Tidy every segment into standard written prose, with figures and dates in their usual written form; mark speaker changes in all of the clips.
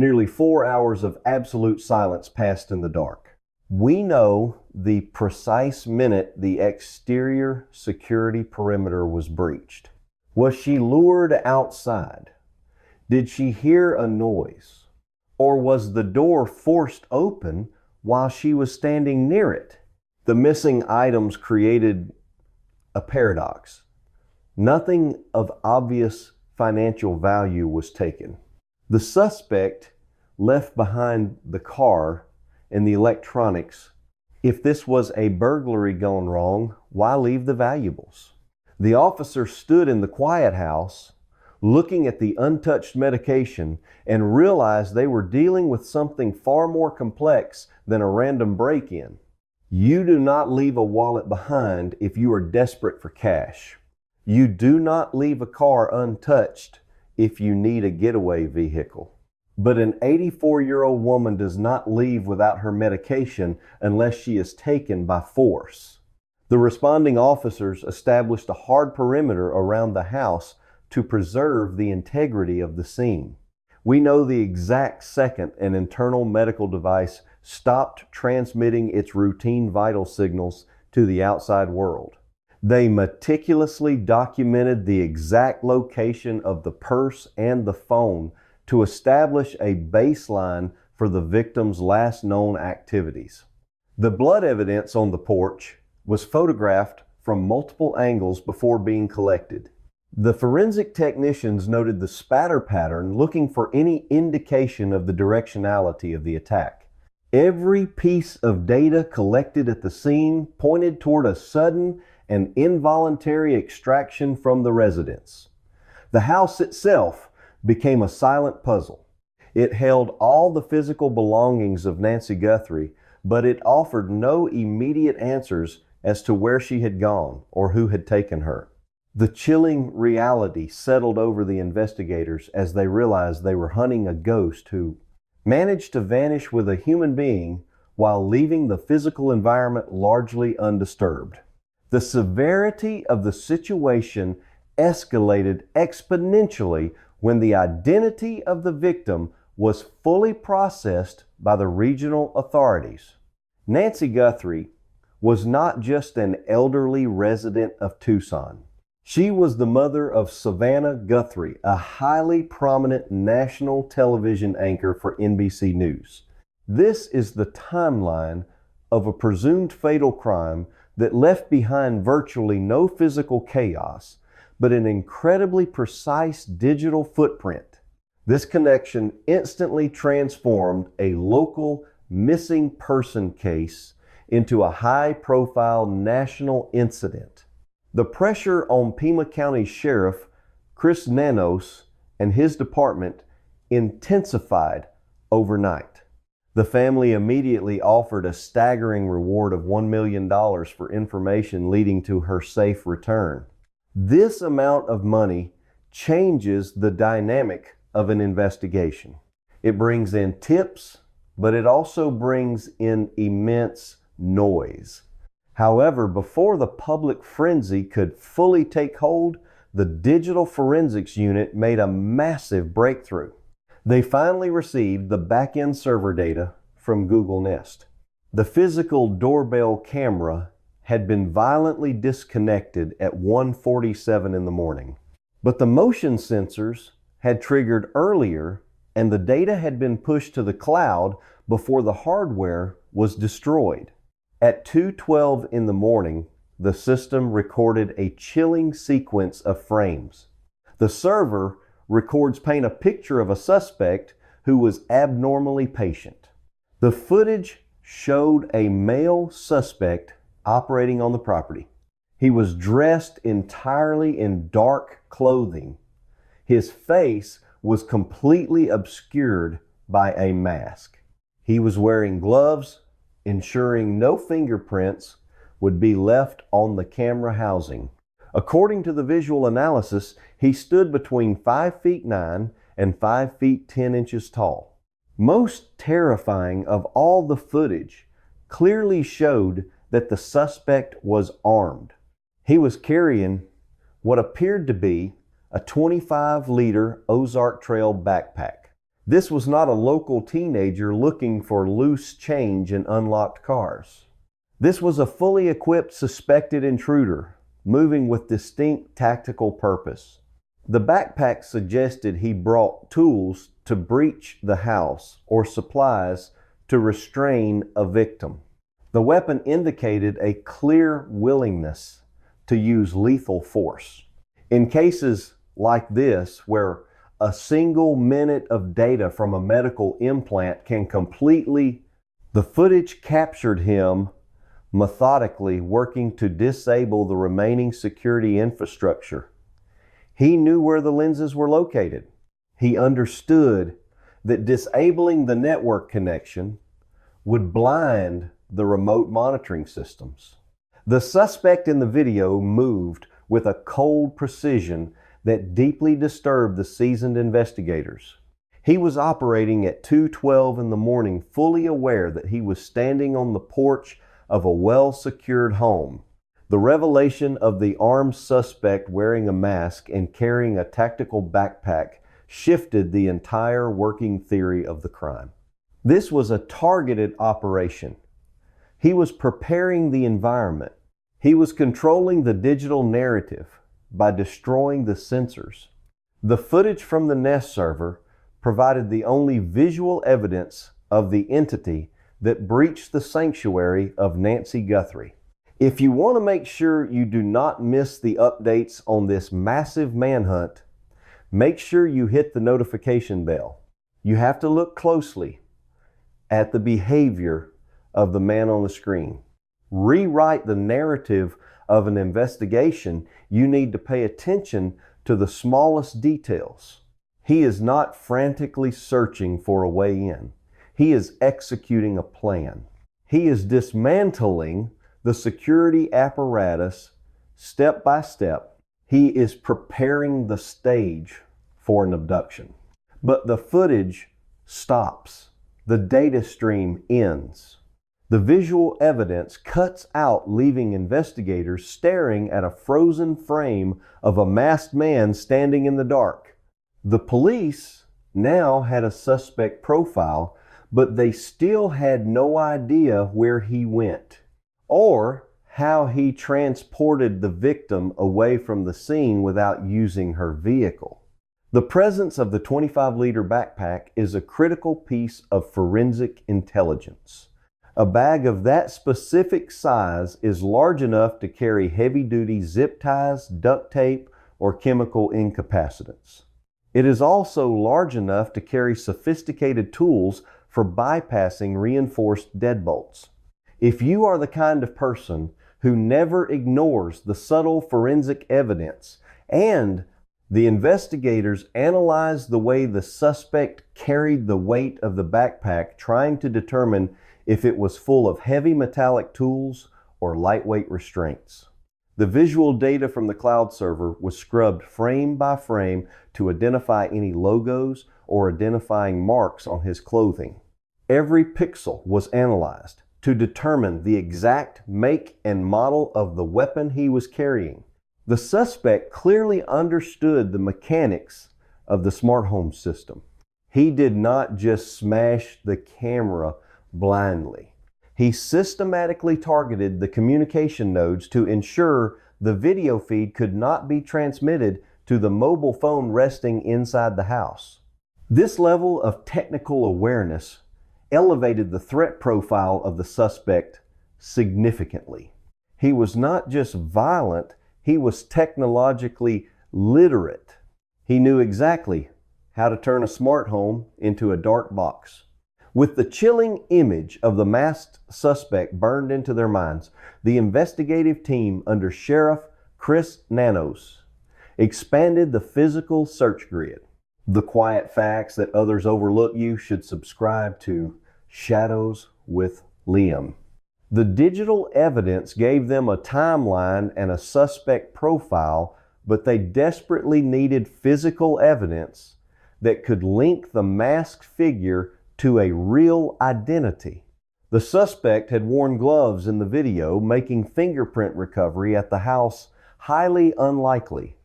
Speaker 1: Nearly 4 hours of absolute silence passed in the dark. We know the precise minute the exterior security perimeter was breached. Was she lured outside? Did she hear a noise? Or was the door forced open while she was standing near it? The missing items created a paradox. Nothing of obvious financial value was taken. The suspect left behind the car and the electronics. If this was a burglary gone wrong, why leave the valuables? The officer stood in the quiet house, looking at the untouched medication, and realized they were dealing with something far more complex than a random break-in. You do not leave a wallet behind if you are desperate for cash. You do not leave a car untouched if you need a getaway vehicle. But an 84-year-old woman does not leave without her medication unless she is taken by force. The responding officers established a hard perimeter around the house to preserve the integrity of the scene. We know the exact second an internal medical device stopped transmitting its routine vital signals to the outside world. They meticulously documented the exact location of the purse and the phone to establish a baseline for the victim's last known activities. The blood evidence on the porch was photographed from multiple angles before being collected. The forensic technicians noted the spatter pattern, looking for any indication of the directionality of the attack. Every piece of data collected at the scene pointed toward a sudden and involuntary extraction from the residence. The house itself became a silent puzzle. It held all the physical belongings of Nancy Guthrie, but it offered no immediate answers as to where she had gone or who had taken her. The chilling reality settled over the investigators as they realized they were hunting a ghost who managed to vanish with a human being while leaving the physical environment largely undisturbed. The severity of the situation escalated exponentially when the identity of the victim was fully processed by the regional authorities. Nancy Guthrie was not just an elderly resident of Tucson. She was the mother of Savannah Guthrie, a highly prominent national television anchor for NBC News. This is the timeline of a presumed fatal crime that left behind virtually no physical chaos, but an incredibly precise digital footprint. This connection instantly transformed a local missing person case into a high-profile national incident. The pressure on Pima County Sheriff Chris Nanos and his department intensified overnight. The family immediately offered a staggering reward of $1 million for information leading to her safe return. This amount of money changes the dynamic of an investigation. It brings in tips, but it also brings in immense noise. However, before the public frenzy could fully take hold, the digital forensics unit made a massive breakthrough. They finally received the back-end server data from Google Nest. The physical doorbell camera had been violently disconnected at 1:47 in the morning. But the motion sensors had triggered earlier, and the data had been pushed to the cloud before the hardware was destroyed. At 2:12 in the morning, the system recorded a chilling sequence of frames. The server records paint a picture of a suspect who was abnormally patient. The footage showed a male suspect operating on the property. He was dressed entirely in dark clothing. His face was completely obscured by a mask. He was wearing gloves, ensuring no fingerprints would be left on the camera housing. According to the visual analysis, he stood between 5 feet 9 and 5 feet 10 inches tall. Most terrifying of all the footage clearly showed that the suspect was armed. He was carrying what appeared to be a 25-liter Ozark Trail backpack. This was not a local teenager looking for loose change in unlocked cars. This was a fully equipped suspected intruder, moving with distinct tactical purpose. The backpack suggested he brought tools to breach the house or supplies to restrain a victim. The weapon indicated a clear willingness to use lethal force. In cases like this, where a single minute of data from a medical implant can the footage captured him methodically working to disable the remaining security infrastructure. He knew where the lenses were located. He understood that disabling the network connection would blind the remote monitoring systems. The suspect in the video moved with a cold precision that deeply disturbed the seasoned investigators. He was operating at 2:12 in the morning, fully aware that he was standing on the porch of a well-secured home. The revelation of the armed suspect wearing a mask and carrying a tactical backpack shifted the entire working theory of the crime. This was a targeted operation. He was preparing the environment. He was controlling the digital narrative by destroying the sensors. The footage from the Nest server provided the only visual evidence of the entity that breached the sanctuary of Nancy Guthrie. If you want to make sure you do not miss the updates on this massive manhunt, make sure you hit the notification bell. You have to look closely at the behavior of the man on the screen. Rewrite the narrative of an investigation. You need to pay attention to the smallest details. He is not frantically searching for a way in. He is executing a plan. He is dismantling the security apparatus step by step. He is preparing the stage for an abduction. But the footage stops. The data stream ends. The visual evidence cuts out, leaving investigators staring at a frozen frame of a masked man standing in the dark. The police now had a suspect profile, but they still had no idea where he went or how he transported the victim away from the scene without using her vehicle. The presence of the 25-liter backpack is a critical piece of forensic intelligence. A bag of that specific size is large enough to carry heavy-duty zip ties, duct tape, or chemical incapacitants. It is also large enough to carry sophisticated tools for bypassing reinforced deadbolts. If you are the kind of person who never ignores the subtle forensic evidence, and the investigators analyzed the way the suspect carried the weight of the backpack, trying to determine if it was full of heavy metallic tools or lightweight restraints. The visual data from the cloud server was scrubbed frame by frame to identify any logos or identifying marks on his clothing. Every pixel was analyzed to determine the exact make and model of the weapon he was carrying. The suspect clearly understood the mechanics of the smart home system. He did not just smash the camera blindly. He systematically targeted the communication nodes to ensure the video feed could not be transmitted to the mobile phone resting inside the house. This level of technical awareness elevated the threat profile of the suspect significantly. He was not just violent, he was technologically literate. He knew exactly how to turn a smart home into a dark box. With the chilling image of the masked suspect burned into their minds, the investigative team under Sheriff Chris Nanos expanded the physical search grid. The quiet facts that others overlook. You should subscribe to Shadows with Liam. The digital evidence gave them a timeline and a suspect profile, but they desperately needed physical evidence that could link the masked figure to a real identity. The suspect had worn gloves in the video, making fingerprint recovery at the house highly unlikely.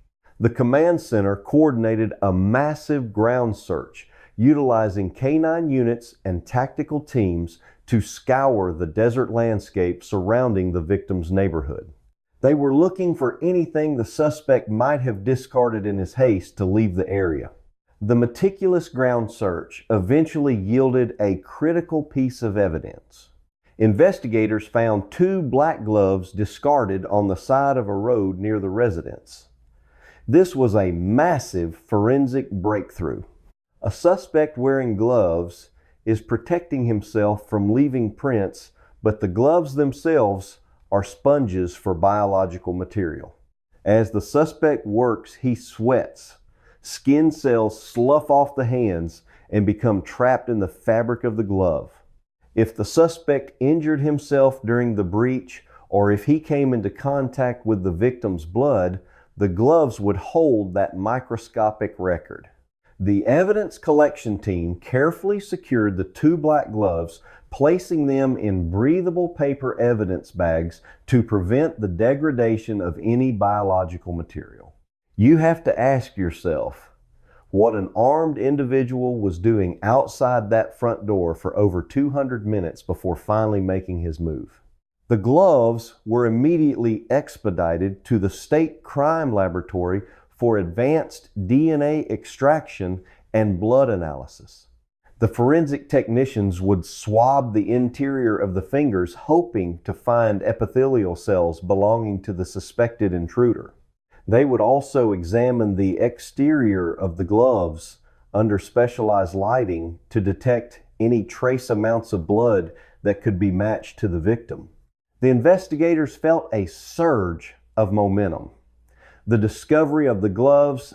Speaker 1: The command center coordinated a massive ground search, utilizing canine units and tactical teams to scour the desert landscape surrounding the victim's neighborhood. They were looking for anything the suspect might have discarded in his haste to leave the area. The meticulous ground search eventually yielded a critical piece of evidence. Investigators found 2 black gloves discarded on the side of a road near the residence. This was a massive forensic breakthrough. A suspect wearing gloves is protecting himself from leaving prints, but the gloves themselves are sponges for biological material. As the suspect works, he sweats. Skin cells slough off the hands and become trapped in the fabric of the glove. If the suspect injured himself during the breach, or if he came into contact with the victim's blood, the gloves would hold that microscopic record. The evidence collection team carefully secured the 2 black gloves, placing them in breathable paper evidence bags to prevent the degradation of any biological material. You have to ask yourself what an armed individual was doing outside that front door for over 200 minutes before finally making his move. The gloves were immediately expedited to the state crime laboratory for advanced DNA extraction and blood analysis. The forensic technicians would swab the interior of the fingers, hoping to find epithelial cells belonging to the suspected intruder. They would also examine the exterior of the gloves under specialized lighting to detect any trace amounts of blood that could be matched to the victim. The investigators felt a surge of momentum. The discovery of the gloves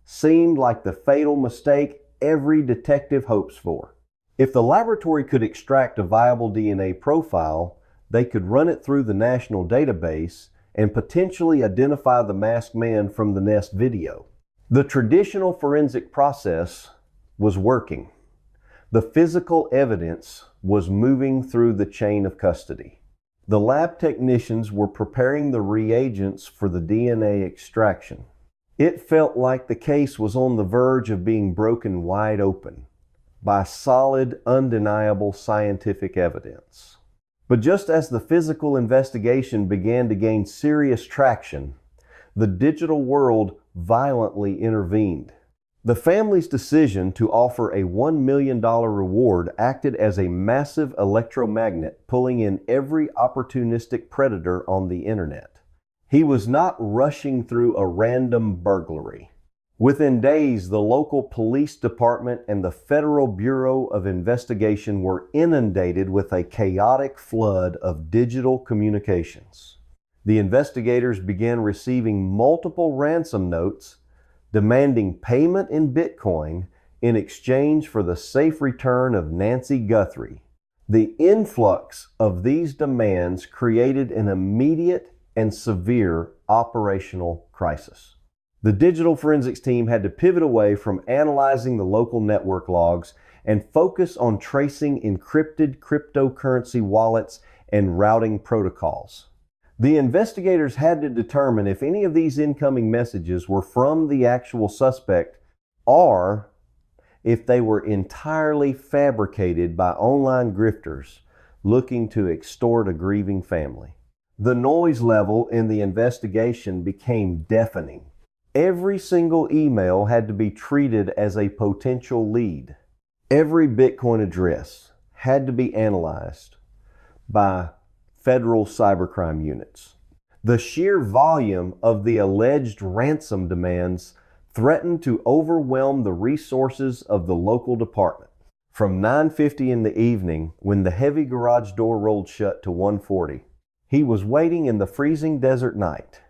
Speaker 1: seemed like the fatal mistake every detective hopes for. If the laboratory could extract a viable DNA profile, they could run it through the national database and potentially identify the masked man from the Nest video. The traditional forensic process was working. The physical evidence was moving through the chain of custody. The lab technicians were preparing the reagents for the DNA extraction. It felt like the case was on the verge of being broken wide open by solid, undeniable scientific evidence. But just as the physical investigation began to gain serious traction, the digital world violently intervened. The family's decision to offer a $1 million reward acted as a massive electromagnet, pulling in every opportunistic predator on the internet. He was not rushing through a random burglary. Within days, the local police department and the Federal Bureau of Investigation were inundated with a chaotic flood of digital communications. The investigators began receiving multiple ransom notes demanding payment in Bitcoin in exchange for the safe return of Nancy Guthrie. The influx of these demands created an immediate and severe operational crisis. The digital forensics team had to pivot away from analyzing the local network logs and focus on tracing encrypted cryptocurrency wallets and routing protocols. The investigators had to determine if any of these incoming messages were from the actual suspect or if they were entirely fabricated by online grifters looking to extort a grieving family. The noise level in the investigation became deafening. Every single email had to be treated as a potential lead. Every Bitcoin address had to be analyzed by federal cybercrime units. The sheer volume of the alleged ransom demands threatened to overwhelm the resources of the local department. From 9:50 in the evening, when the heavy garage door rolled shut, to 1:40, he was waiting in the freezing desert night.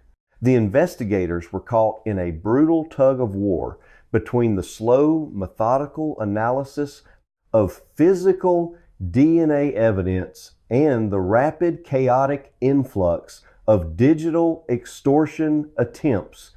Speaker 1: The investigators were caught in a brutal tug of war between the slow, methodical analysis of physical DNA evidence and the rapid, chaotic influx of digital extortion attempts.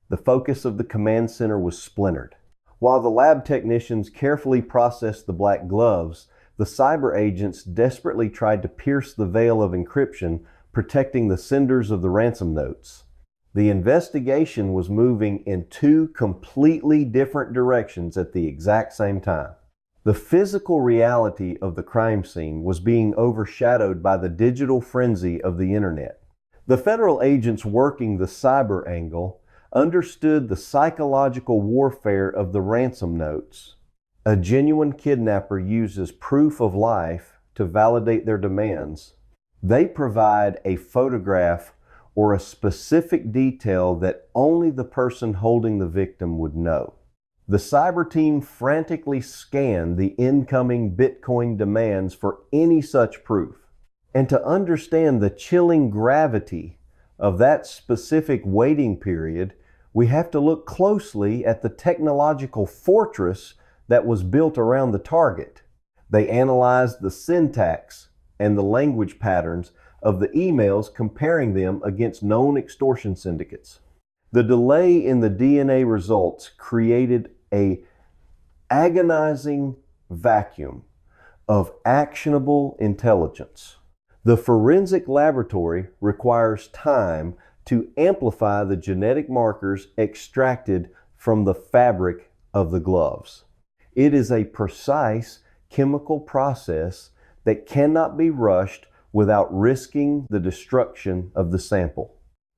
Speaker 1: The focus of the command center was splintered. While the lab technicians carefully processed the black gloves, the cyber agents desperately tried to pierce the veil of encryption, protecting the senders of the ransom notes. The investigation was moving in 2 completely different directions at the exact same time. The physical reality of the crime scene was being overshadowed by the digital frenzy of the internet. The federal agents working the cyber angle understood the psychological warfare of the ransom notes. A genuine kidnapper uses proof of life to validate their demands. They provide a photograph or a specific detail that only the person holding the victim would know. The cyber team frantically scanned the incoming Bitcoin demands for any such proof. And to understand the chilling gravity of that specific waiting period, we have to look closely at the technological fortress that was built around the target. They analyzed the syntax and the language patterns of the emails, comparing them against known extortion syndicates. The delay in the DNA results created an agonizing vacuum of actionable intelligence. The forensic laboratory requires time to amplify the genetic markers extracted from the fabric of the gloves. It is a precise chemical process that cannot be rushed without risking the destruction of the sample.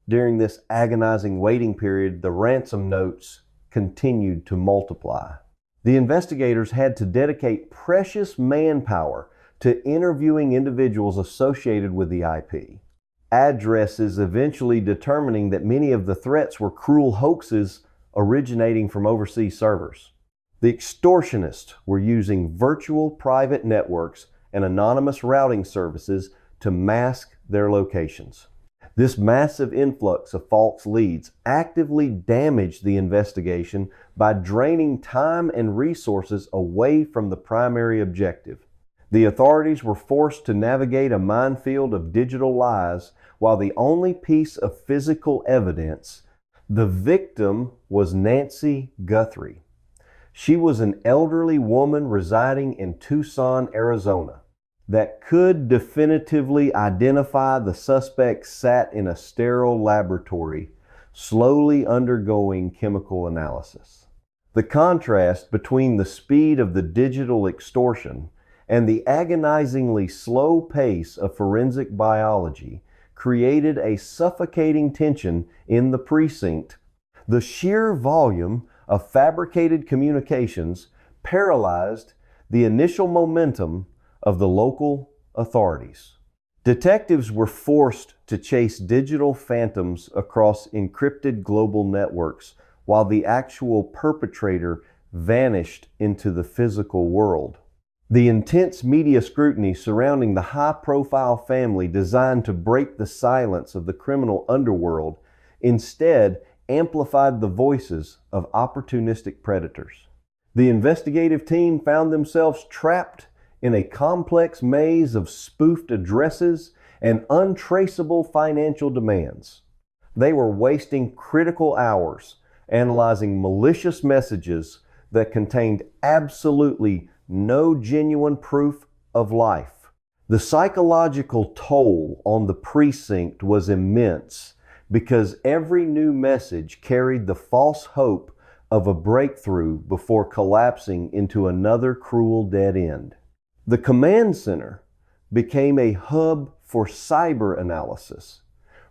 Speaker 1: During this agonizing waiting period, the ransom notes continued to multiply. The investigators had to dedicate precious manpower to interviewing individuals associated with the IP. Addresses eventually determining that many of the threats were cruel hoaxes originating from overseas servers. The extortionists were using virtual private networks and anonymous routing services to mask their locations. This massive influx of false leads actively damaged the investigation by draining time and resources away from the primary objective. The authorities were forced to navigate a minefield of digital lies, while the only piece of physical evidence, the victim, was Nancy Guthrie. She was an elderly woman residing in Tucson, Arizona. That could definitively identify the suspect sat in a sterile laboratory, slowly undergoing chemical analysis. The contrast between the speed of the digital extortion and the agonizingly slow pace of forensic biology created a suffocating tension in the precinct. The sheer volume of fabricated communications paralyzed the initial momentum of the local authorities. Detectives were forced to chase digital phantoms across encrypted global networks while the actual perpetrator vanished into the physical world. The intense media scrutiny surrounding the high-profile family designed to break the silence of the criminal underworld instead amplified the voices of opportunistic predators. The investigative team found themselves trapped in a complex maze of spoofed addresses and untraceable financial demands. They were wasting critical hours analyzing malicious messages that contained absolutely no genuine proof of life. The psychological toll on the precinct was immense because every new message carried the false hope of a breakthrough before collapsing into another cruel dead end. The command center became a hub for cyber analysis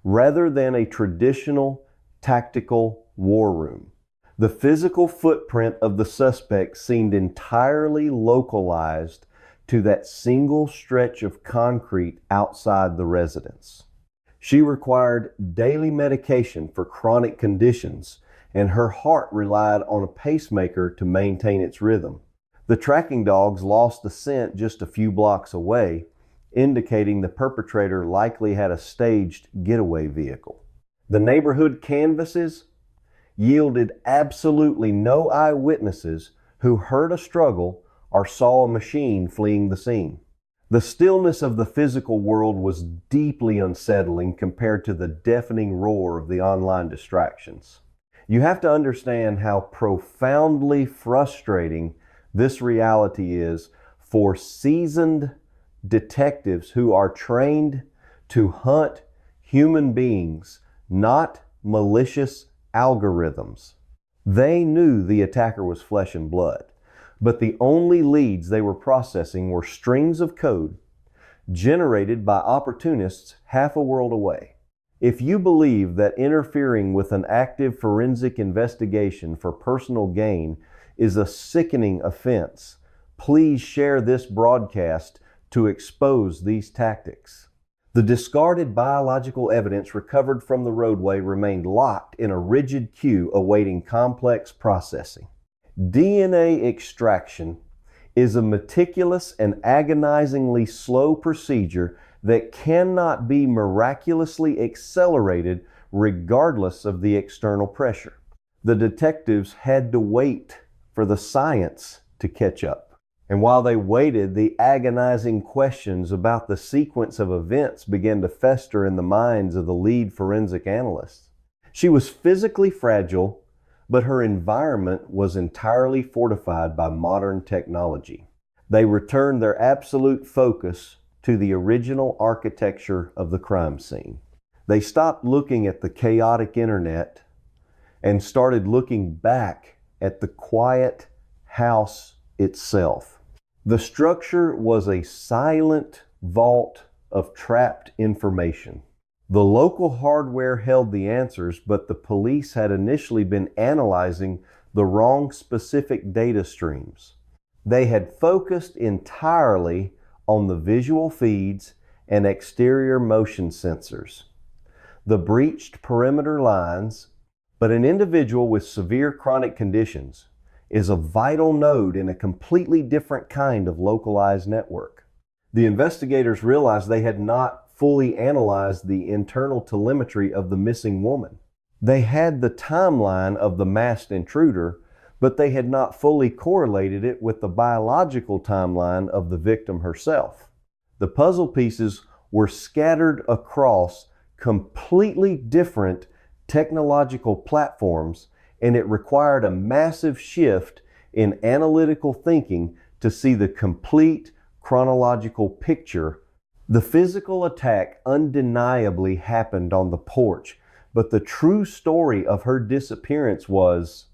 Speaker 1: rather than a traditional tactical war room. The physical footprint of the suspect seemed entirely localized to that single stretch of concrete outside the residence. She required daily medication for chronic conditions, and her heart relied on a pacemaker to maintain its rhythm. The tracking dogs lost the scent just a few blocks away, indicating the perpetrator likely had a staged getaway vehicle. The neighborhood canvases yielded absolutely no eyewitnesses who heard a struggle or saw a machine fleeing the scene. The stillness of the physical world was deeply unsettling compared to the deafening roar of the online distractions. You have to understand how profoundly frustrating this reality is for seasoned detectives who are trained to hunt human beings, not malicious algorithms. They knew the attacker was flesh and blood, but the only leads they were processing were strings of code generated by opportunists half a world away. If you believe that interfering with an active forensic investigation for personal gain is a sickening offense, please share this broadcast to expose these tactics. The discarded biological evidence recovered from the roadway remained locked in a rigid queue awaiting complex processing. DNA extraction is a meticulous and agonizingly slow procedure that cannot be miraculously accelerated regardless of the external pressure. The detectives had to wait for the science to catch up. And while they waited, the agonizing questions about the sequence of events began to fester in the minds of the lead forensic analysts. She was physically fragile, but her environment was entirely fortified by modern technology. They returned their absolute focus to the original architecture of the crime scene. They stopped looking at the chaotic internet and started looking back at the quiet house itself. The structure was a silent vault of trapped information. The local hardware held the answers, but the police had initially been analyzing the wrong specific data streams. They had focused entirely on the visual feeds and exterior motion sensors, the breached perimeter lines, but an individual with severe chronic conditions is a vital node in a completely different kind of localized network. The investigators realized they had not fully analyzed the internal telemetry of the missing woman. They had the timeline of the masked intruder, but they had not fully correlated it with the biological timeline of the victim herself. The puzzle pieces were scattered across completely different technological platforms, and it required a massive shift in analytical thinking to see the complete chronological picture. The physical attack undeniably happened on the porch, but the true story of her disappearance was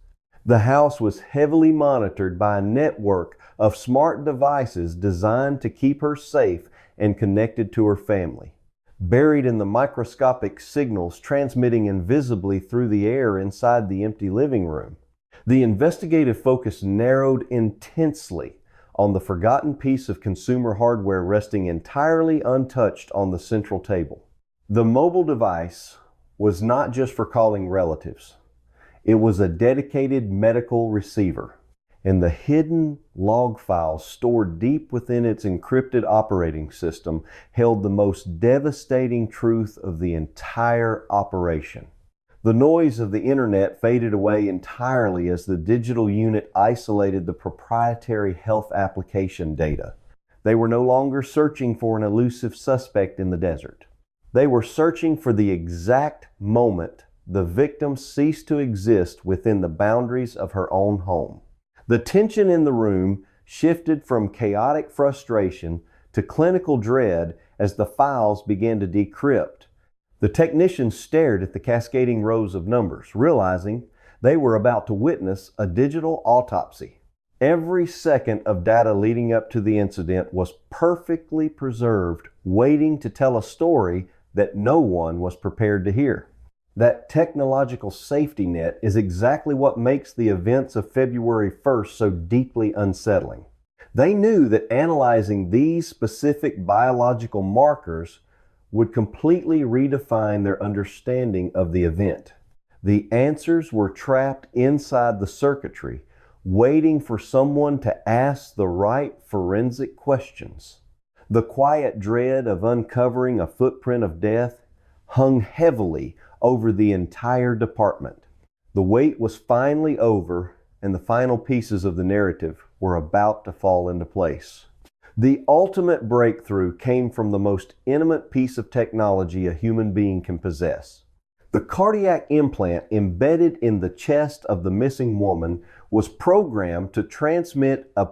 Speaker 1: the house was heavily monitored by a network of smart devices designed to keep her safe and connected to her family. Buried in the microscopic signals transmitting invisibly through the air inside the empty living room, the investigative focus narrowed intensely on the forgotten piece of consumer hardware resting entirely untouched on the central table. The mobile device was not just for calling relatives. It was a dedicated medical receiver, and the hidden log files stored deep within its encrypted operating system held the most devastating truth of the entire operation. The noise of the internet faded away entirely as the digital unit isolated the proprietary health application data. They were no longer searching for an elusive suspect in the desert. They were searching for the exact moment the victim ceased to exist within the boundaries of her own home. The tension in the room shifted from chaotic frustration to clinical dread as the files began to decrypt. The technicians stared at the cascading rows of numbers, realizing they were about to witness a digital autopsy. Every second of data leading up to the incident was perfectly preserved, waiting to tell a story that no one was prepared to hear. That technological safety net is exactly what makes the events of February 1st so deeply unsettling. They knew that analyzing these specific biological markers would completely redefine their understanding of the event. The answers were trapped inside the circuitry, waiting for someone to ask the right forensic questions. The quiet dread of uncovering a footprint of death hung heavily over the entire department. The wait was finally over, and the final pieces of the narrative were about to fall into place. The ultimate breakthrough came from the most intimate piece of technology a human being can possess. The cardiac implant embedded in the chest of the missing woman was programmed to transmit a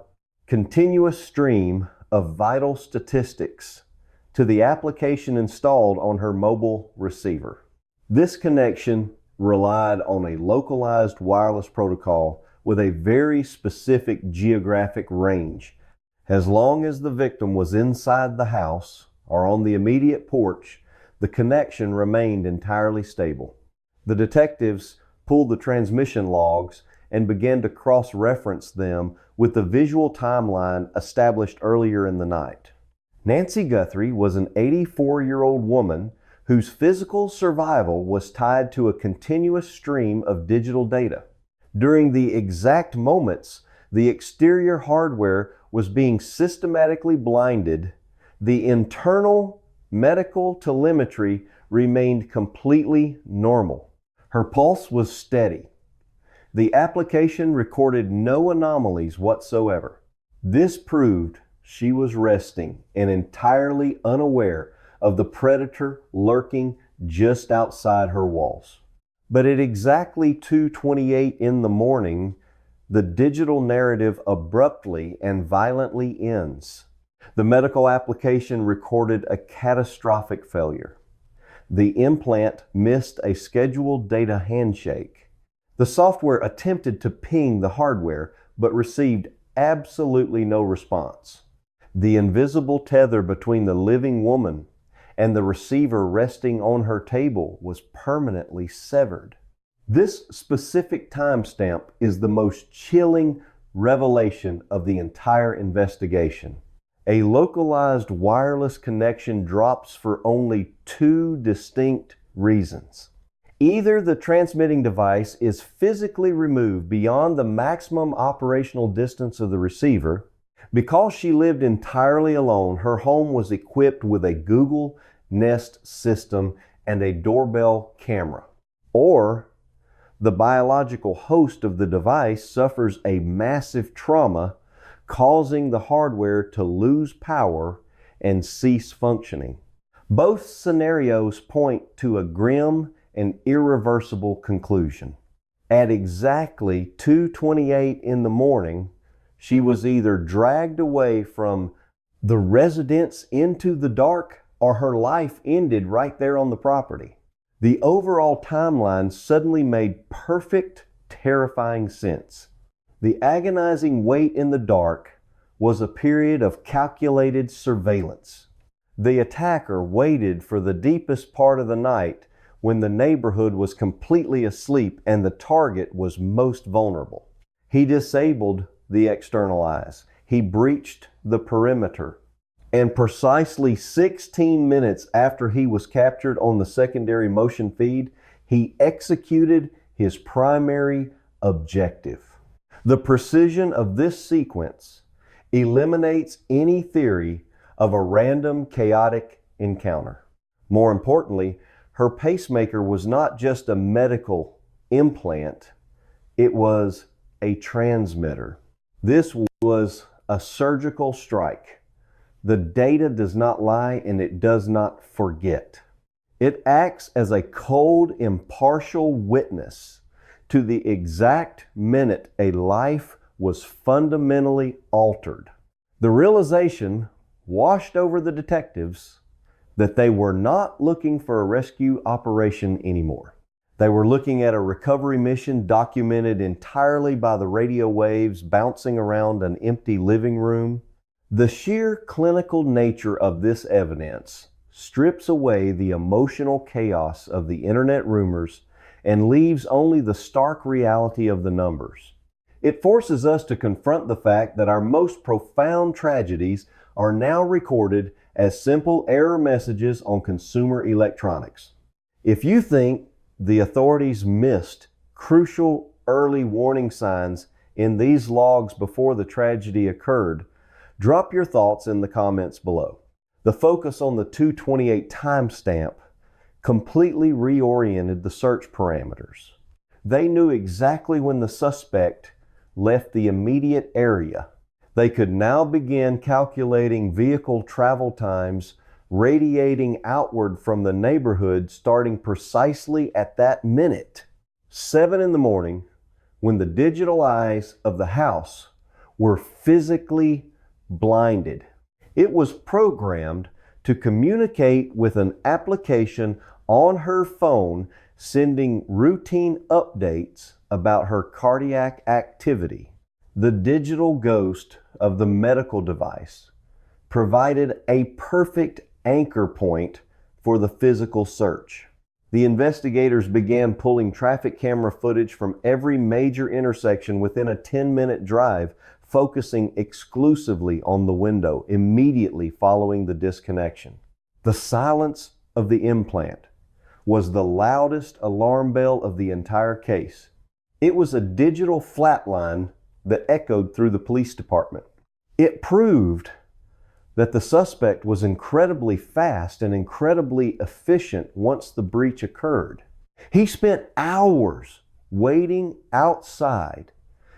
Speaker 1: continuous stream of vital statistics to the application installed on her mobile receiver. This connection relied on a localized wireless protocol with a very specific geographic range. As long as the victim was inside the house or on the immediate porch, the connection remained entirely stable. The detectives pulled the transmission logs and began to cross-reference them with the visual timeline established earlier in the night. Nancy Guthrie was an 84-year-old woman whose physical survival was tied to a continuous stream of digital data. During the exact moments the exterior hardware was being systematically blinded, the internal medical telemetry remained completely normal. Her pulse was steady. The application recorded no anomalies whatsoever. This proved she was resting and entirely unaware of the predator lurking just outside her walls. But at exactly 2:28 in the morning, the digital narrative abruptly and violently ends. The medical application recorded a catastrophic failure. The implant missed a scheduled data handshake. The software attempted to ping the hardware, but received absolutely no response. The invisible tether between the living woman and the receiver resting on her table was permanently severed. This specific timestamp is the most chilling revelation of the entire investigation. A localized wireless connection drops for only two distinct reasons. Either the transmitting device is physically removed beyond the maximum operational distance of the receiver. Because she lived entirely alone, her home was equipped with a Google Nest system and a doorbell camera. Or the biological host of the device suffers a massive trauma, causing the hardware to lose power and cease functioning. Both scenarios point to a grim and irreversible conclusion. At exactly 2:28 in the morning, she was either dragged away from the residence into the dark or her life ended right there on the property. The overall timeline suddenly made perfect, terrifying sense. The agonizing wait in the dark was a period of calculated surveillance. The attacker waited for the deepest part of the night when the neighborhood was completely asleep and the target was most vulnerable. He disabled the external eyes. He breached the perimeter. And precisely 16 minutes after he was captured on the secondary motion feed, he executed his primary objective. The precision of this sequence eliminates any theory of a random, chaotic encounter. More importantly, her pacemaker was not just a medical implant, it was a transmitter. This was a surgical strike. The data does not lie and it does not forget. It acts as a cold, impartial witness to the exact minute a life was fundamentally altered. The realization washed over the detectives that they were not looking for a rescue operation anymore. They were looking at a recovery mission documented entirely by the radio waves bouncing around an empty living room. The sheer clinical nature of this evidence strips away the emotional chaos of the internet rumors and leaves only the stark reality of the numbers. It forces us to confront the fact that our most profound tragedies are now recorded as simple error messages on consumer electronics. If you think the authorities missed crucial early warning signs in these logs before the tragedy occurred, drop your thoughts in the comments below. The focus on the 2:28 timestamp completely reoriented the search parameters. They knew exactly when the suspect left the immediate area. They could now begin calculating vehicle travel times radiating outward from the neighborhood starting precisely at that minute, 7 in the morning, when the digital eyes of the house were physically blinded. It was programmed to communicate with an application on her phone, sending routine updates about her cardiac activity, the digital ghost of the medical device provided a perfect anchor point for the physical search. The investigators began pulling traffic camera footage from every major intersection within a 10-minute drive, focusing exclusively on the window immediately following the disconnection. The silence of the implant was the loudest alarm bell of the entire case. It was a digital flatline that echoed through the police department. It proved that the suspect was incredibly fast and incredibly efficient once the breach occurred. He spent hours waiting outside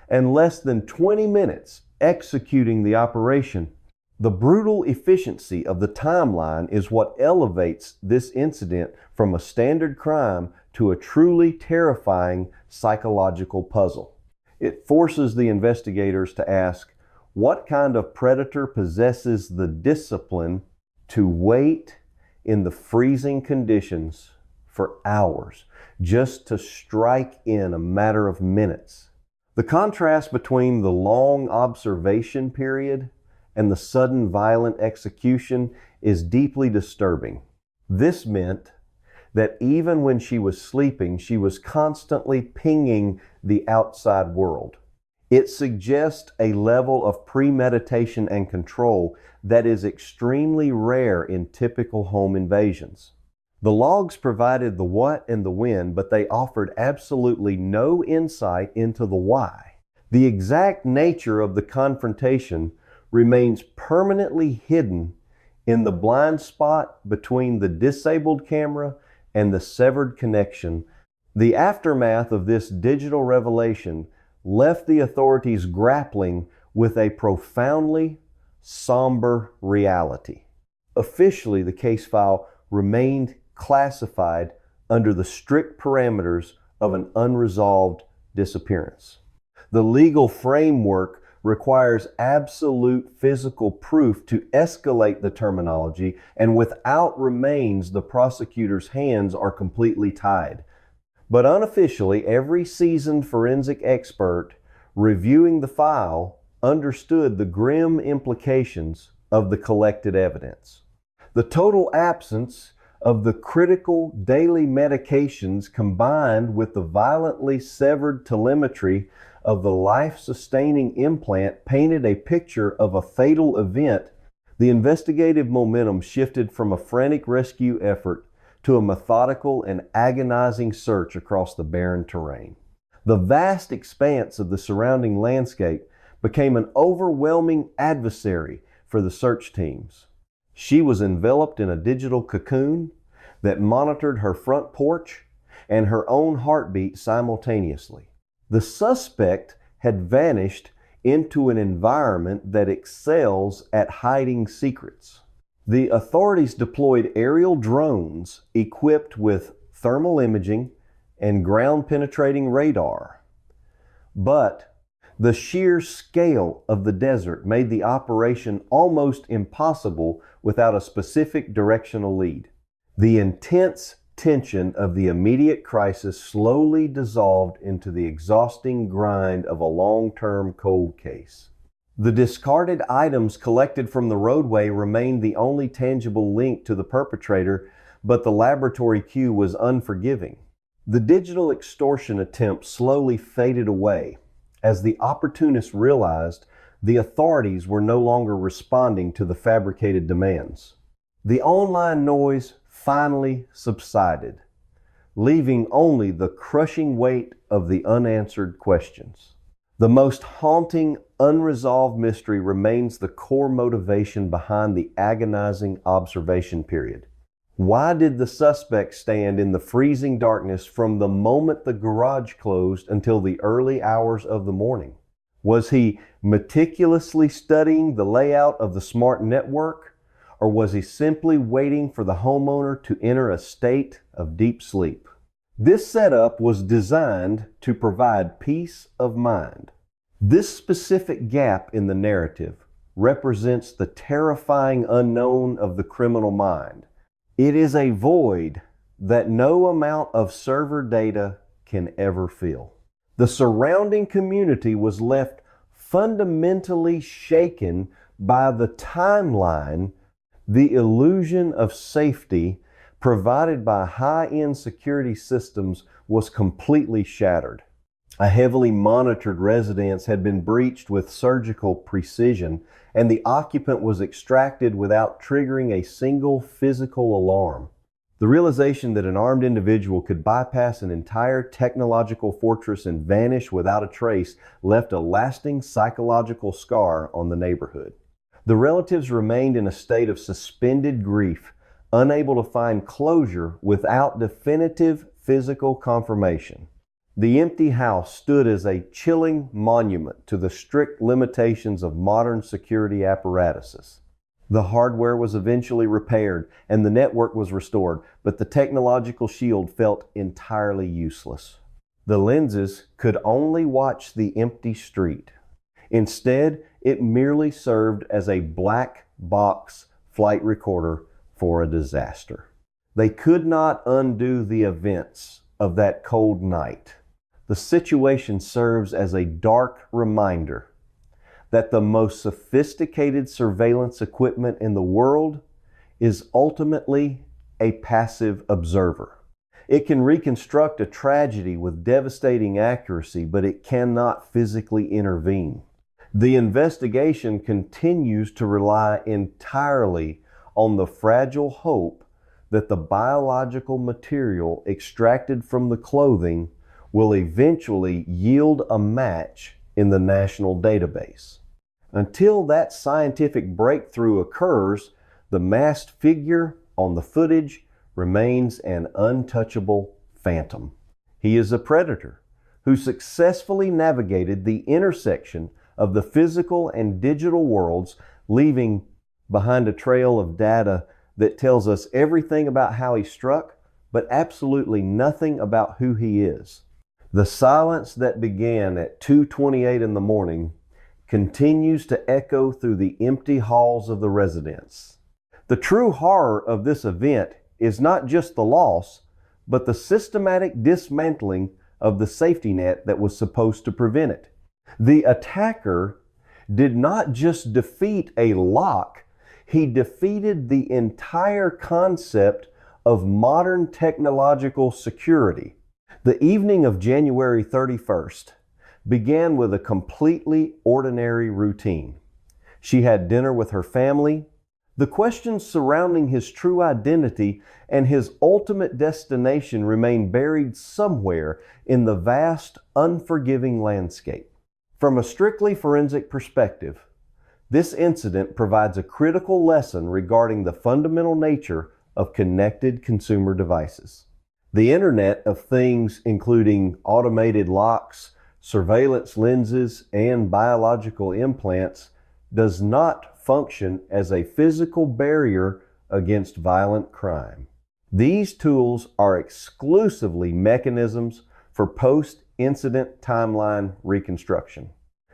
Speaker 1: and less than 20 minutes executing the operation. The brutal efficiency of the timeline is what elevates this incident from a standard crime to a truly terrifying psychological puzzle. It forces the investigators to ask, what kind of predator possesses the discipline to wait in the freezing conditions for hours just to strike in a matter of minutes? The contrast between the long observation period and the sudden violent execution is deeply disturbing. This meant that even when she was sleeping, she was constantly pinging the outside world. It suggests a level of premeditation and control that is extremely rare in typical home invasions. The logs provided the what and the when, but they offered absolutely no insight into the why. The exact nature of the confrontation remains permanently hidden in the blind spot between the disabled camera and the severed connection. The aftermath of this digital revelation left the authorities grappling with a profoundly somber reality. Officially, the case file remained classified under the strict parameters of an unresolved disappearance. The legal framework requires absolute physical proof to escalate the terminology, and without remains, the prosecutor's hands are completely tied. But unofficially, every seasoned forensic expert reviewing the file understood the grim implications of the collected evidence. The total absence of the critical daily medications combined with the violently severed telemetry of the life-sustaining implant painted a picture of a fatal event. The investigative momentum shifted from a frantic rescue effort to a methodical and agonizing search across the barren terrain. The vast expanse of the surrounding landscape became an overwhelming adversary for the search teams. She was enveloped in a digital cocoon that monitored her front porch and her own heartbeat simultaneously. The suspect had vanished into an environment that excels at hiding secrets. The authorities deployed aerial drones equipped with thermal imaging and ground-penetrating radar. But the sheer scale of the desert made the operation almost impossible without a specific directional lead. The intense tension of the immediate crisis slowly dissolved into the exhausting grind of a long-term cold case. The discarded items collected from the roadway remained the only tangible link to the perpetrator, but the laboratory cue was unforgiving. The digital extortion attempt slowly faded away as the opportunists realized the authorities were no longer responding to the fabricated demands. The online noise finally subsided, leaving only the crushing weight of the unanswered questions. The most haunting, unresolved mystery remains the core motivation behind the agonizing observation period. Why did the suspect stand in the freezing darkness from the moment the garage closed until the early hours of the morning? Was he meticulously studying the layout of the smart network, or was he simply waiting for the homeowner to enter a state of deep sleep? This setup was designed to provide peace of mind. This specific gap in the narrative represents the terrifying unknown of the criminal mind. It is a void that no amount of server data can ever fill. The surrounding community was left fundamentally shaken by the timeline. The illusion of safety provided by high-end security systems was completely shattered. A heavily monitored residence had been breached with surgical precision, and the occupant was extracted without triggering a single physical alarm. The realization that an armed individual could bypass an entire technological fortress and vanish without a trace left a lasting psychological scar on the neighborhood. The relatives remained in a state of suspended grief, unable to find closure without definitive physical confirmation. The empty house stood as a chilling monument to the strict limitations of modern security apparatuses. The hardware was eventually repaired and the network was restored, but the technological shield felt entirely useless. The lenses could only watch the empty street. Instead, it merely served as a black box flight recorder for a disaster. They could not undo the events of that cold night. The situation serves as a dark reminder that the most sophisticated surveillance equipment in the world is ultimately a passive observer. It can reconstruct a tragedy with devastating accuracy, but it cannot physically intervene. The investigation continues to rely entirely on the fragile hope that the biological material extracted from the clothing will eventually yield a match in the national database. Until that scientific breakthrough occurs, the masked figure on the footage remains an untouchable phantom. He is a predator who successfully navigated the intersection of the physical and digital worlds, leaving behind a trail of data that tells us everything about how he struck, but absolutely nothing about who he is. The silence that began at 2:28 in the morning continues to echo through the empty halls of the residence. The true horror of this event is not just the loss, but the systematic dismantling of the safety net that was supposed to prevent it. The attacker did not just defeat a lock, he defeated the entire concept of modern technological security. The evening of January 31st began with a completely ordinary routine. She had dinner with her family. The questions surrounding his true identity and his ultimate destination remain buried somewhere in the vast, unforgiving landscape. From a strictly forensic perspective, this incident provides a critical lesson regarding the fundamental nature of connected consumer devices. The Internet of Things, including automated locks, surveillance lenses, and biological implants, does not function as a physical barrier against violent crime. These tools are exclusively mechanisms for post-incident timeline reconstruction.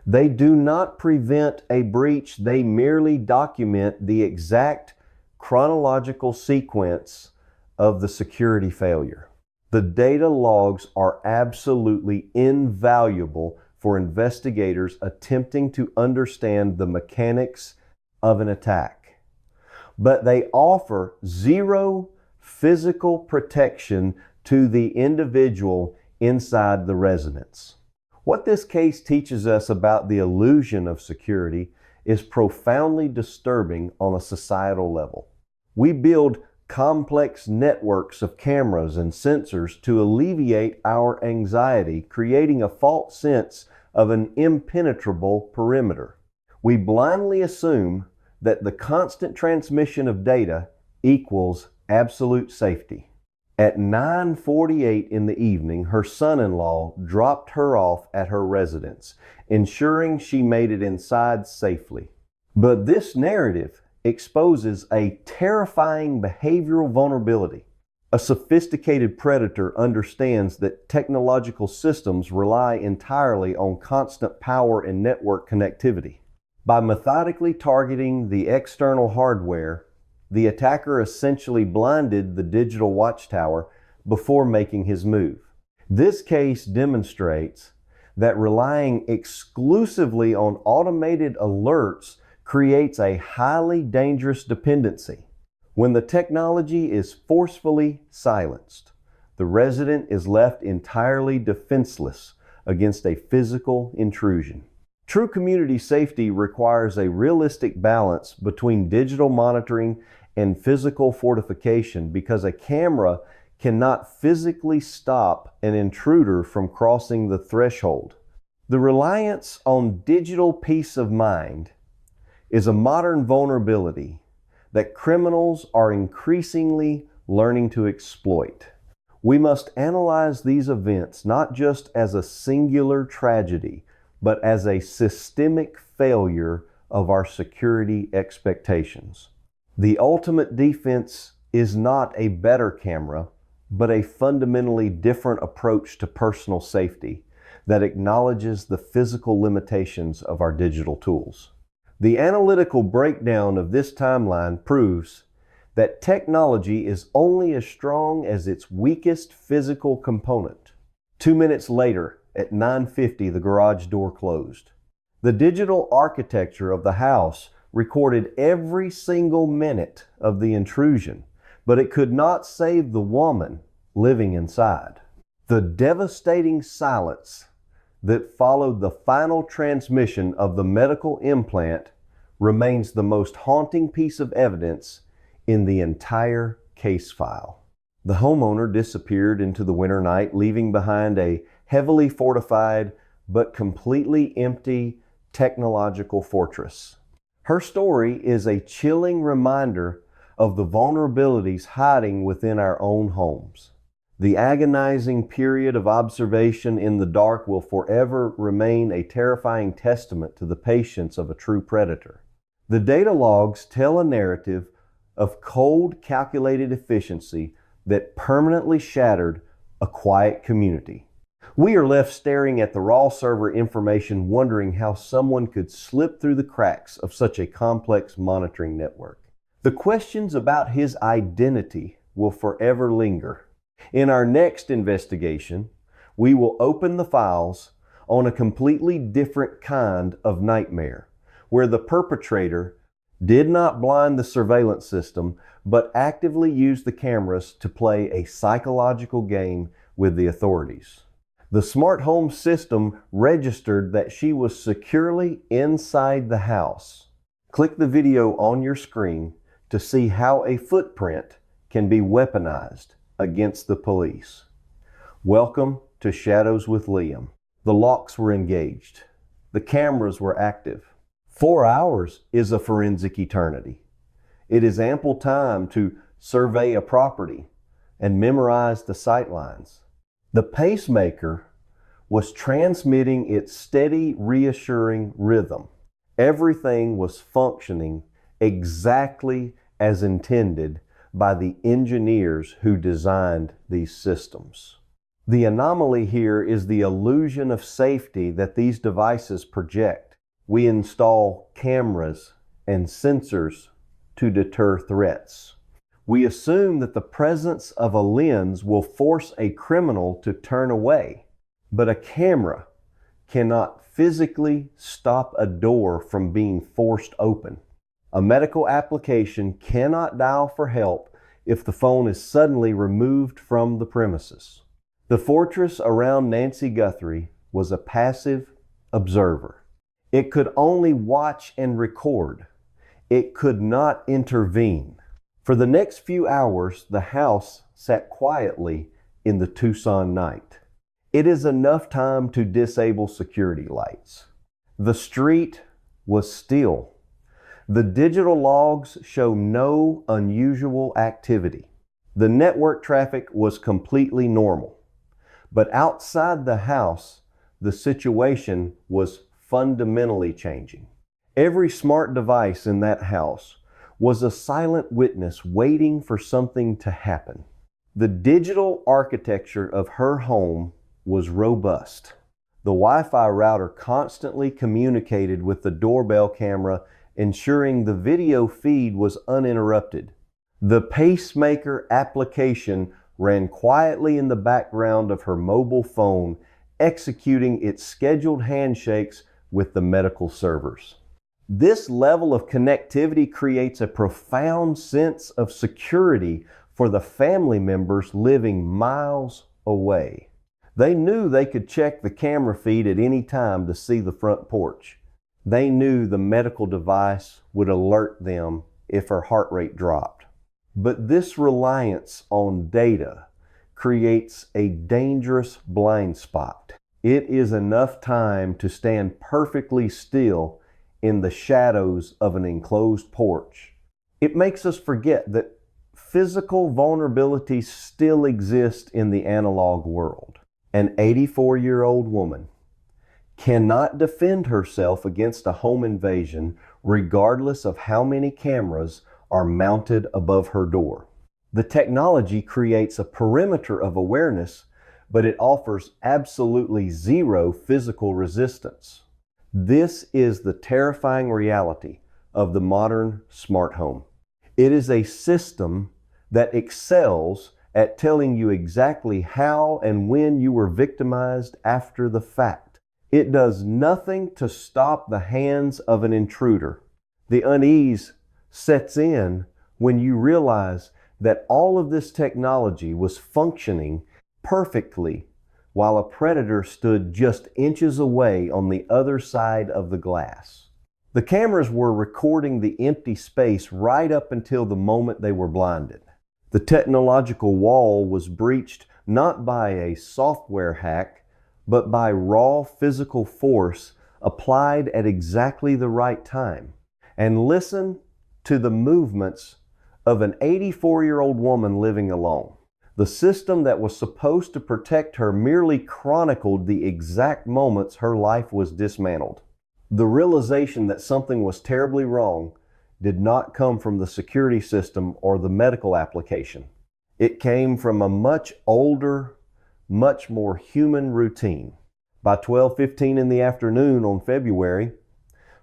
Speaker 1: They do not prevent a breach, they merely document the exact chronological sequence of the security failure. The data logs are absolutely invaluable for investigators attempting to understand the mechanics of an attack, but they offer zero physical protection to the individual inside the residence. What this case teaches us about the illusion of security is profoundly disturbing on a societal level. We build complex networks of cameras and sensors to alleviate our anxiety, creating a false sense of an impenetrable perimeter. We blindly assume that the constant transmission of data equals absolute safety. At 9:48 in the evening, her son-in-law dropped her off at her residence, ensuring she made it inside safely. But this narrative exposes a terrifying behavioral vulnerability. A sophisticated predator understands that technological systems rely entirely on constant power and network connectivity. By methodically targeting the external hardware, the attacker essentially blinded the digital watchtower before making his move. This case demonstrates that relying exclusively on automated alerts creates a highly dangerous dependency. When the technology is forcefully silenced, the resident is left entirely defenseless against a physical intrusion. True community safety requires a realistic balance between digital monitoring and physical fortification, because a camera cannot physically stop an intruder from crossing the threshold. The reliance on digital peace of mind is a modern vulnerability that criminals are increasingly learning to exploit. We must analyze these events not just as a singular tragedy, but as a systemic failure of our security expectations. The ultimate defense is not a better camera, but a fundamentally different approach to personal safety that acknowledges the physical limitations of our digital tools. The analytical breakdown of this timeline proves that technology is only as strong as its weakest physical component. 2 minutes later, at 9:50, the garage door closed. The digital architecture of the house recorded every single minute of the intrusion, but it could not save the woman living inside. The devastating silence that followed the final transmission of the medical implant remains the most haunting piece of evidence in the entire case file. The homeowner disappeared into the winter night, leaving behind a heavily fortified but completely empty technological fortress. Her story is a chilling reminder of the vulnerabilities hiding within our own homes. The agonizing period of observation in the dark will forever remain a terrifying testament to the patience of a true predator. The data logs tell a narrative of cold, calculated efficiency that permanently shattered a quiet community. We are left staring at the raw server information, wondering how someone could slip through the cracks of such a complex monitoring network. The questions about his identity will forever linger. In our next investigation, we will open the files on a completely different kind of nightmare, where the perpetrator did not blind the surveillance system, but actively used the cameras to play a psychological game with the authorities. The smart home system registered that she was securely inside the house. Click the video on your screen to see how a footprint can be weaponized against the police. Welcome to Shadows with Liam. The locks were engaged. The cameras were active. 4 hours is a forensic eternity. It is ample time to survey a property and memorize the sightlines. The pacemaker was transmitting its steady, reassuring rhythm. Everything was functioning exactly as intended by the engineers who designed these systems. The anomaly here is the illusion of safety that these devices project. We install cameras and sensors to deter threats. We assume that the presence of a lens will force a criminal to turn away, but a camera cannot physically stop a door from being forced open. A medical application cannot dial for help if the phone is suddenly removed from the premises. The fortress around Nancy Guthrie was a passive observer. It could only watch and record. It could not intervene. For the next few hours, the house sat quietly in the Tucson night. It is enough time to disable security lights. The street was still. The digital logs show no unusual activity. The network traffic was completely normal. But outside the house, the situation was fundamentally changing. Every smart device in that house was a silent witness waiting for something to happen. The digital architecture of her home was robust. The Wi-Fi router constantly communicated with the doorbell camera, ensuring the video feed was uninterrupted. The pacemaker application ran quietly in the background of her mobile phone, executing its scheduled handshakes with the medical servers. This level of connectivity creates a profound sense of security for the family members living miles away. They knew they could check the camera feed at any time to see the front porch. They knew the medical device would alert them if her heart rate dropped. But this reliance on data creates a dangerous blind spot. It is enough time to stand perfectly still in the shadows of an enclosed porch. It makes us forget that physical vulnerabilities still exist in the analog world. An 84-year-old woman cannot defend herself against a home invasion regardless of how many cameras are mounted above her door. The technology creates a perimeter of awareness, but it offers absolutely zero physical resistance. This is the terrifying reality of the modern smart home. It is a system that excels at telling you exactly how and when you were victimized after the fact. It does nothing to stop the hands of an intruder. The unease sets in when you realize that all of this technology was functioning perfectly while a predator stood just inches away on the other side of the glass. The cameras were recording the empty space right up until the moment they were blinded. The technological wall was breached not by a software hack, but by raw physical force applied at exactly the right time. And listen to the movements of an 84-year-old woman living alone. The system that was supposed to protect her merely chronicled the exact moments her life was dismantled. The realization that something was terribly wrong did not come from the security system or the medical application. It came from a much older, much more human routine. By 12:15 in the afternoon on February,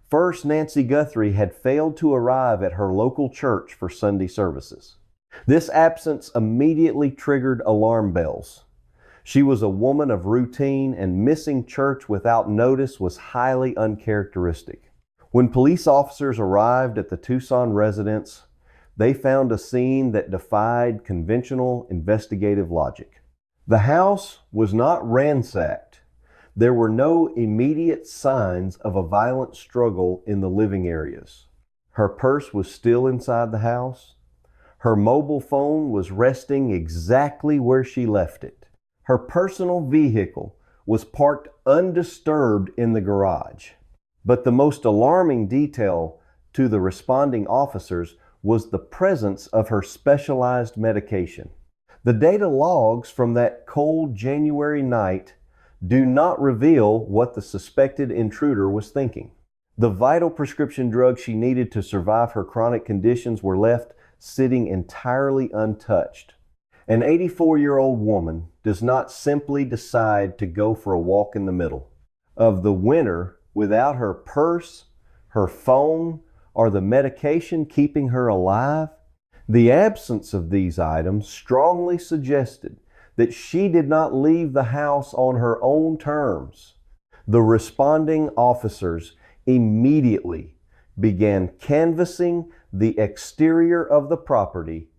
Speaker 1: first Nancy Guthrie had failed to arrive at her local church for Sunday services. This absence immediately triggered alarm bells. She was a woman of routine, and missing church without notice was highly uncharacteristic. When police officers arrived at the Tucson residence, they found a scene that defied conventional investigative logic. The house was not ransacked. There were no immediate signs of a violent struggle in the living areas. Her purse was still inside the house. Her mobile phone was resting exactly where she left it. Her personal vehicle was parked undisturbed in the garage. But the most alarming detail to the responding officers was the presence of her specialized medication. The data logs from that cold January night do not reveal what the suspected intruder was thinking. The vital prescription drugs she needed to survive her chronic conditions were left sitting entirely untouched. An 84-year-old woman does not simply decide to go for a walk in the middle of the winter without her purse, her phone, or the medication keeping her alive. The absence of these items strongly suggested that she did not leave the house on her own terms. The responding officers immediately began canvassing the exterior of the property,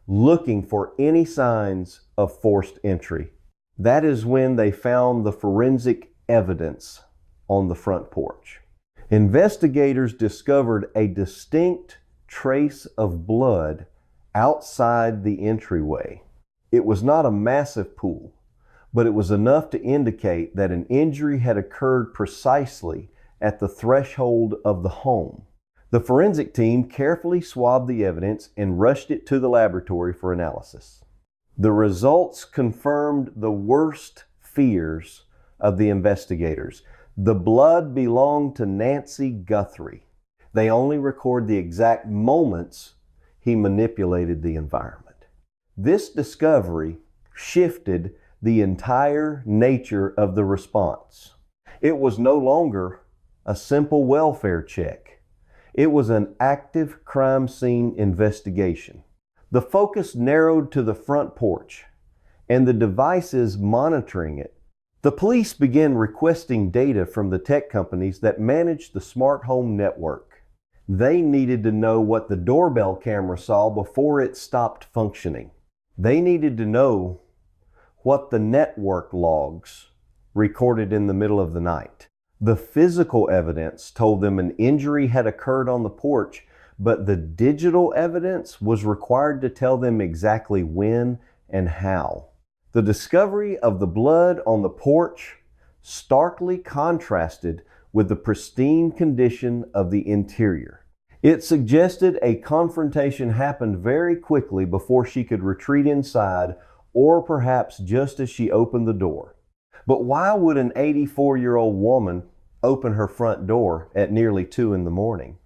Speaker 1: looking for any signs of forced entry. That is when they found the forensic evidence on the front porch. Investigators discovered a distinct trace of blood outside the entryway. It was not a massive pool, but it was enough to indicate that an injury had occurred precisely at the threshold of the home. The forensic team carefully swabbed the evidence and rushed it to the laboratory for analysis. The results confirmed the worst fears of the investigators. The blood belonged to Nancy Guthrie. They only record the exact moments he manipulated the environment. This discovery shifted the entire nature of the response. It was no longer a simple welfare check. It was an active crime scene investigation. The focus narrowed to the front porch and the devices monitoring it. The police began requesting data from the tech companies that managed the smart home network. They needed to know what the doorbell camera saw before it stopped functioning. They needed to know what the network logs recorded in the middle of the night. The physical evidence told them an injury had occurred on the porch, but the digital evidence was required to tell them exactly when and how. The discovery of the blood on the porch starkly contrasted with the pristine condition of the interior. It suggested a confrontation happened very quickly before she could retreat inside, or perhaps just as she opened the door. But why would an 84-year-old woman open her front door at nearly 2 in the morning?